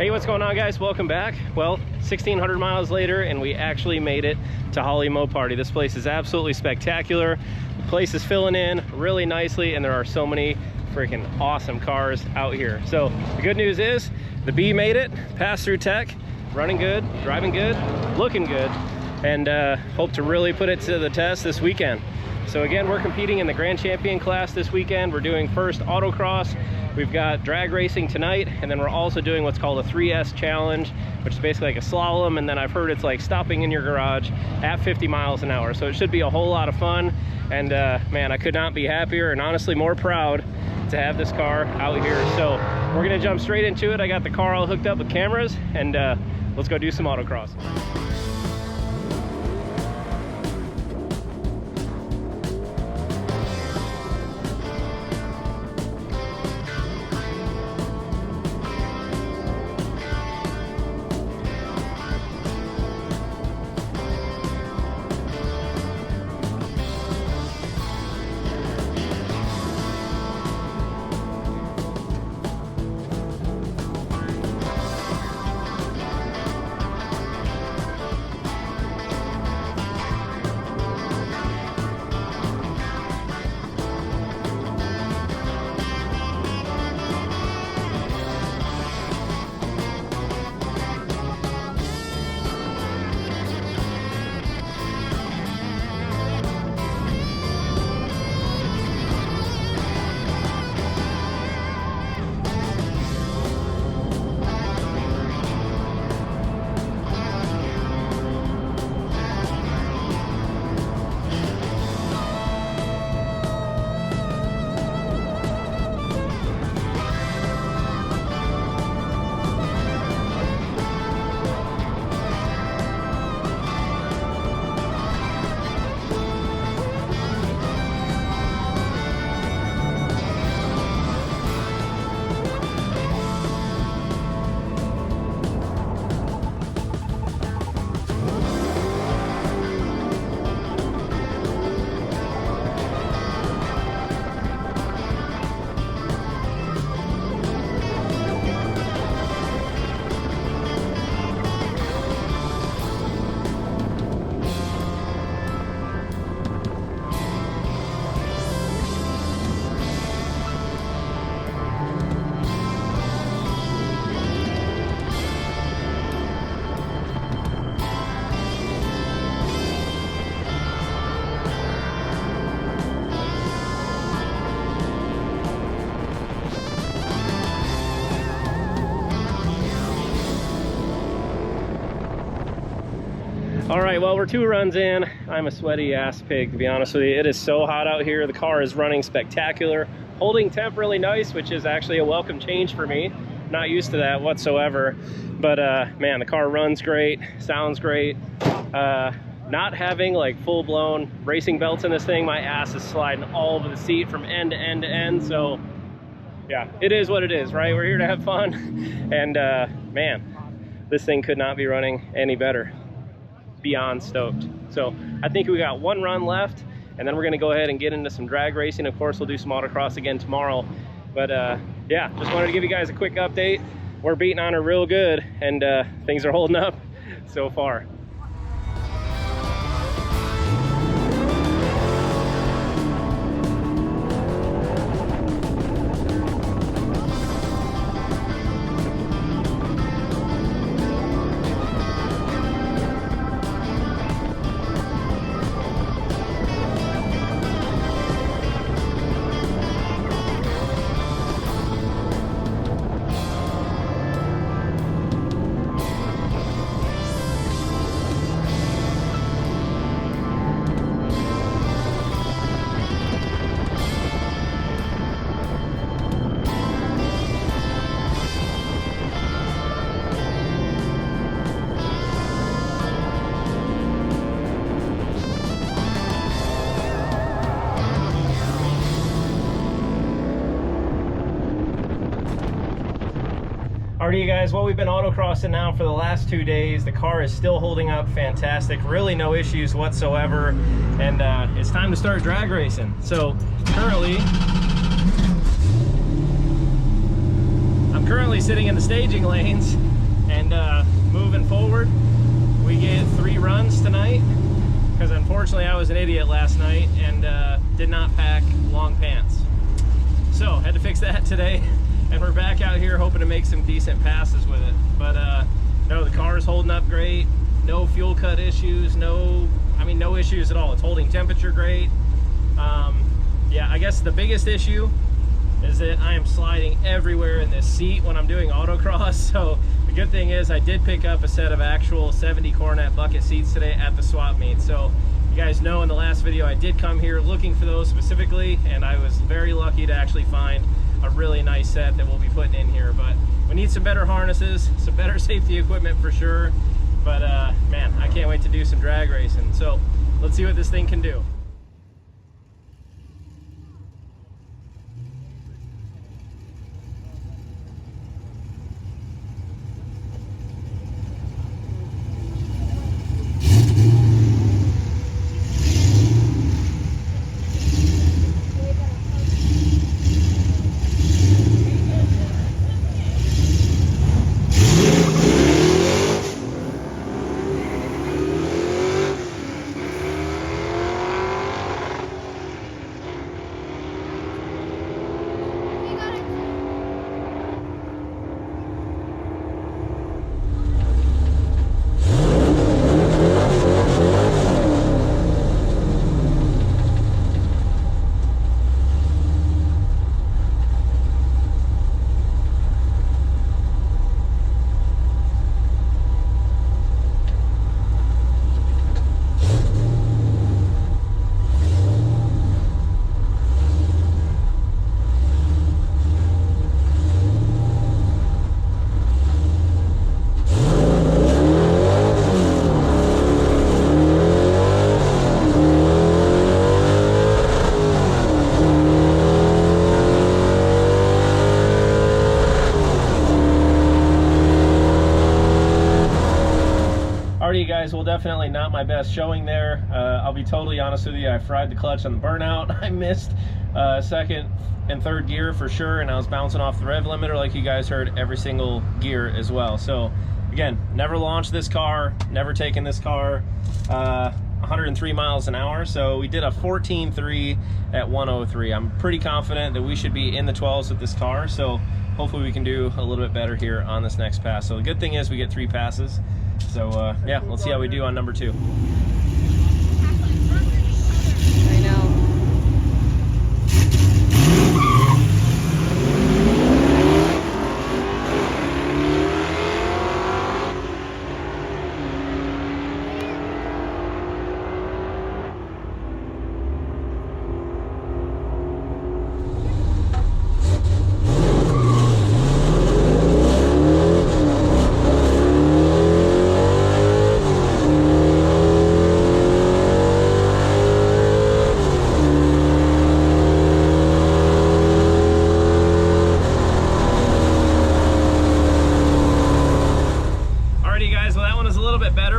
Hey, what's going on, guys? Welcome back. Well, 1,600 miles later, and we actually made it to Holley Moparty. This place is absolutely spectacular. The place is filling in really nicely, and there are so many freaking awesome cars out here. So the good news is the B made it, passed through tech, running good, driving good, looking good, and hope to really put it to the test this weekend. So again, we're competing in the Grand Champion class this weekend. We're doing first autocross. We've got drag racing tonight, and then we're also doing what's called a 3S challenge, which is basically like a slalom, and then I've heard it's like stopping in your garage at 50 miles an hour. So it should be a whole lot of fun, and man, I could not be happier and honestly more proud to have this car out here. So we're gonna jump straight into it. I got the car all hooked up with cameras, and let's go do some autocross. All right, well, we're 2 runs in. I'm a sweaty ass pig, to be honest with you. It is so hot out here. The car is running spectacular. Holding temp really nice, which is actually a welcome change for me. Not used to that whatsoever. But man, the car runs great, sounds great. Not having like full-blown racing belts in this thing, my ass is sliding all over the seat from end to end to end. So yeah, it is what it is, right? We're here to have fun. And man, this thing could not be running any better. Beyond stoked. So I think we got 1 run left, and then we're going to go ahead and get into some drag racing. Of course, we'll do some autocross again tomorrow. But yeah, just wanted to give you guys a quick update. We're beating on her real good, and things are holding up so far. Alrighty, you guys, well, we've been autocrossing now for the last 2 days. The car is still holding up fantastic, really no issues whatsoever, and it's time to start drag racing. So currently I'm sitting in the staging lanes And moving forward, we get 3 runs tonight, because unfortunately I was an idiot last night and did not pack long pants. So had to fix that today, and we're back out here hoping to make some decent passes with it. But no, the car is holding up great. No fuel cut issues, no issues at all. It's holding temperature great. Yeah, I guess the biggest issue is that I am sliding everywhere in this seat when I'm doing autocross. So the good thing is I did pick up a set of actual 70 Coronet bucket seats today at the swap meet. So you guys know in the last video I did come here looking for those specifically, and I was very lucky to actually find a really nice set that we'll be putting in here. But we need some better harnesses, some better safety equipment for sure. But man, I can't wait to do some drag racing. So let's see what this thing can do. You guys, well, definitely not my best showing there. I'll be totally honest with you, I fried the clutch on the burnout. I missed second and third gear for sure, and I was bouncing off the rev limiter like you guys heard every single gear as well. So again, never launched this car, never taken this car 103 miles an hour. So we did a 14.3 at 103. I'm pretty confident that we should be in the 12s with this car, so hopefully we can do a little bit better here on this next pass. So the good thing is we get 3 passes. So yeah, let's see how we do on number 2. I know.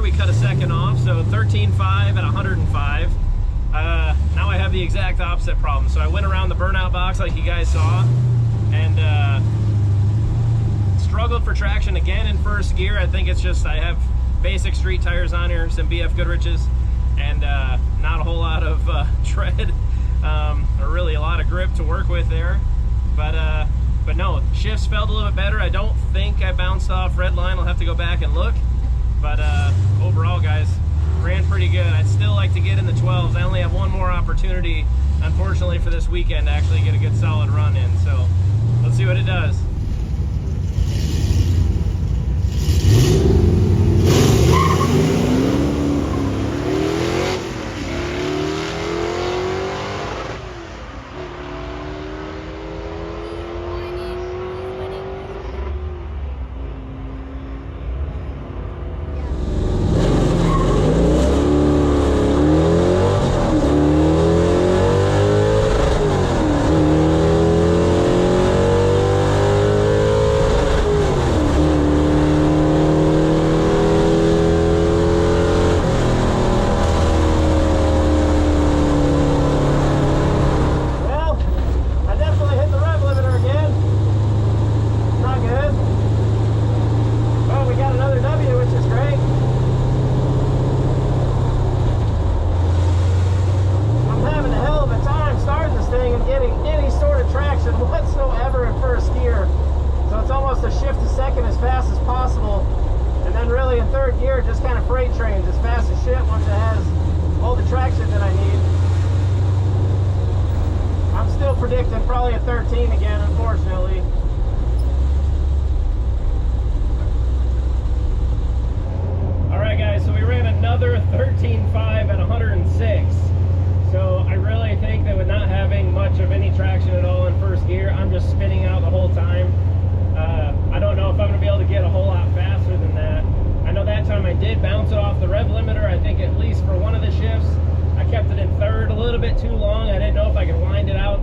We cut a second off, so 13.5 at 105. Now I have the exact opposite problem. So I went around the burnout box like you guys saw, and struggled for traction again in first gear. I think it's just I have basic street tires on here, some BF Goodriches, and not a whole lot of tread, or really a lot of grip to work with there. But no, shifts felt a little bit better. I don't think I bounced off red line. I'll have to go back and look. But overall, guys, ran pretty good. I'd still like to get in the 12s. I only have one more opportunity, unfortunately, for this weekend to actually get a good solid run in. So let's see what it does. probably a 13 again, unfortunately. All right, guys, so we ran another 13.5 at 106. So I really think that with not having much of any traction at all in first gear, I'm just spinning out the whole time. I don't know if I'm gonna be able to get a whole lot faster than that. I know that time I did bounce it off the rev limiter, I think at least for one of the shifts. I kept it in third a little bit too long. I didn't know if I could wind it out.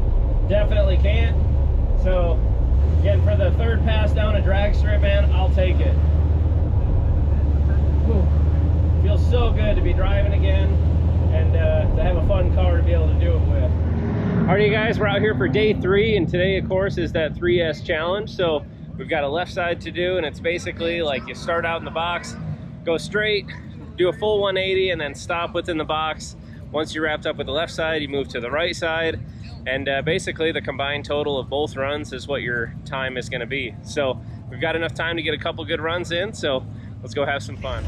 Definitely can't. So again, for the third pass down a drag strip, man, I'll take it. Whew. Feels so good to be driving again and to have a fun car to be able to do it with. Alright, you guys, we're out here for day 3, and today of course is that 3S challenge. So we've got a left side to do, and it's basically like you start out in the box, go straight, do a full 180, and then stop within the box. Once you're wrapped up with the left side, you move to the right side, and basically the combined total of both runs is what your time is going to be. So we've got enough time to get a couple good runs in, so let's go have some fun.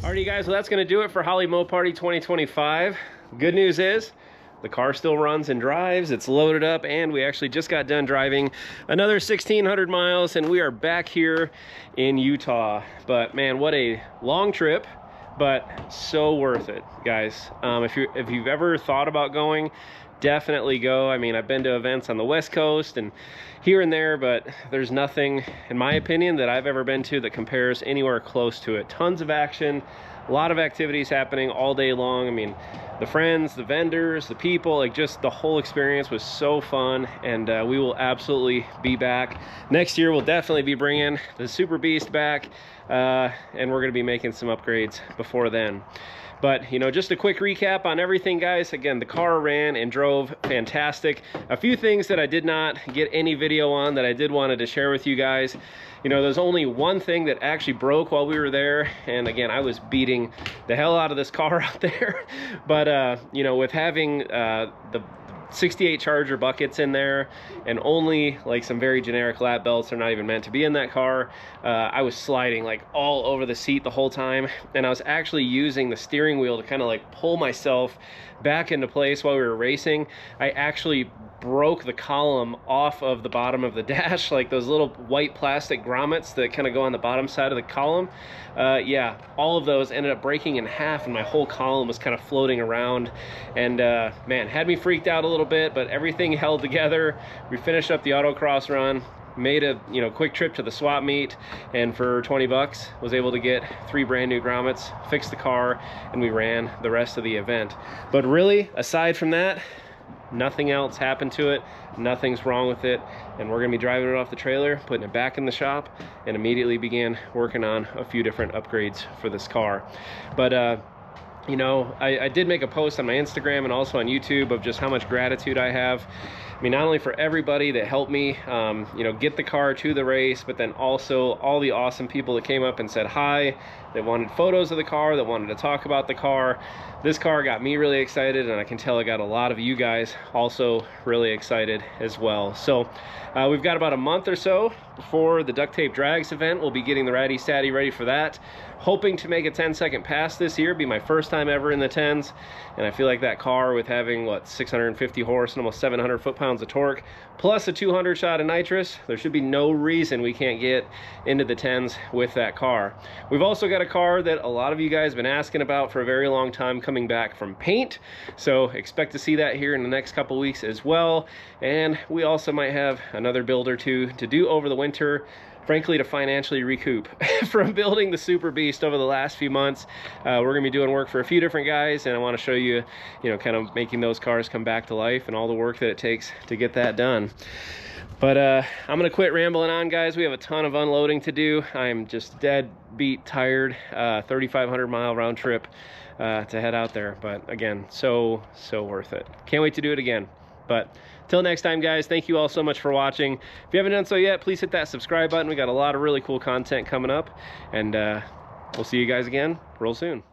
Alrighty guys, well that's going to do it for Holley Moparty 2025. Good news is the car still runs and drives, it's loaded up, and we actually just got done driving another 1,600 miles and we are back here in Utah. But man, what a long trip, but so worth it, guys. If you've ever thought about going, definitely go. I mean, I've been to events on the West Coast and here and there, but there's nothing, in my opinion, that I've ever been to that compares anywhere close to it. Tons of action, a lot of activities happening all day long. I mean, the friends, the vendors, the people, like just the whole experience was so fun, and we will absolutely be back. Next year, we'll definitely be bringing the Super Beast back, and we're gonna be making some upgrades before then. But, you know, just a quick recap on everything, guys. Again, the car ran and drove fantastic. A few things that I did not get any video on that I did wanted to share with you guys. You know, there's only one thing that actually broke while we were there. And again, I was beating the hell out of this car out there. But, you know, with having the 68 Charger buckets in there and only like some very generic lap belts are not even meant to be in that car, I was sliding like all over the seat the whole time, and I was actually using the steering wheel to kind of like pull myself back into place while we were racing. I actually broke the column off of the bottom of the dash, like those little white plastic grommets that kind of go on the bottom side of the column. Yeah, all of those ended up breaking in half, and my whole column was kind of floating around, and man, had me freaked out a little bit, but everything held together. We finished up the autocross run, made a quick trip to the swap meet, and for 20 bucks was able to get 3 brand new grommets, fix the car, and we ran the rest of the event. But really, aside from that, nothing else happened to it, nothing's wrong with it, and we're gonna be driving it off the trailer, putting it back in the shop, and immediately began working on a few different upgrades for this car. But you know, I did make a post on my Instagram and also on YouTube of just how much gratitude I have. I mean, not only for everybody that helped me, you know, get the car to the race, but then also all the awesome people that came up and said hi, that wanted photos of the car, that wanted to talk about the car. This car got me really excited, and I can tell it got a lot of you guys also really excited as well. So we've got about a month or so before the Duct Tape Drags event. We'll be getting the Ratty Statty ready for that. Hoping to make a 10-second pass this year, be my first time ever in the 10s, and I feel like that car, with having what, 650 horse and almost 700 foot-pounds of torque, plus a 200 shot of nitrous, there should be no reason we can't get into the 10s with that car. We've also got a car that a lot of you guys have been asking about for a very long time, coming back from paint, so expect to see that here in the next couple weeks as well. And we also might have another build or two to do over the winter, frankly, to financially recoup from building the Super Beast over the last few months. We're gonna be doing work for a few different guys, and I want to show you, kind of making those cars come back to life and all the work that it takes to get that done. But I'm gonna quit rambling on, guys. We have a ton of unloading to do. I'm just dead beat tired. 3,500 mile round trip to head out there, but again, so worth it. Can't wait to do it again. But till next time, guys, thank you all so much for watching. If you haven't done so yet, please hit that subscribe button. We got a lot of really cool content coming up, and we'll see you guys again real soon.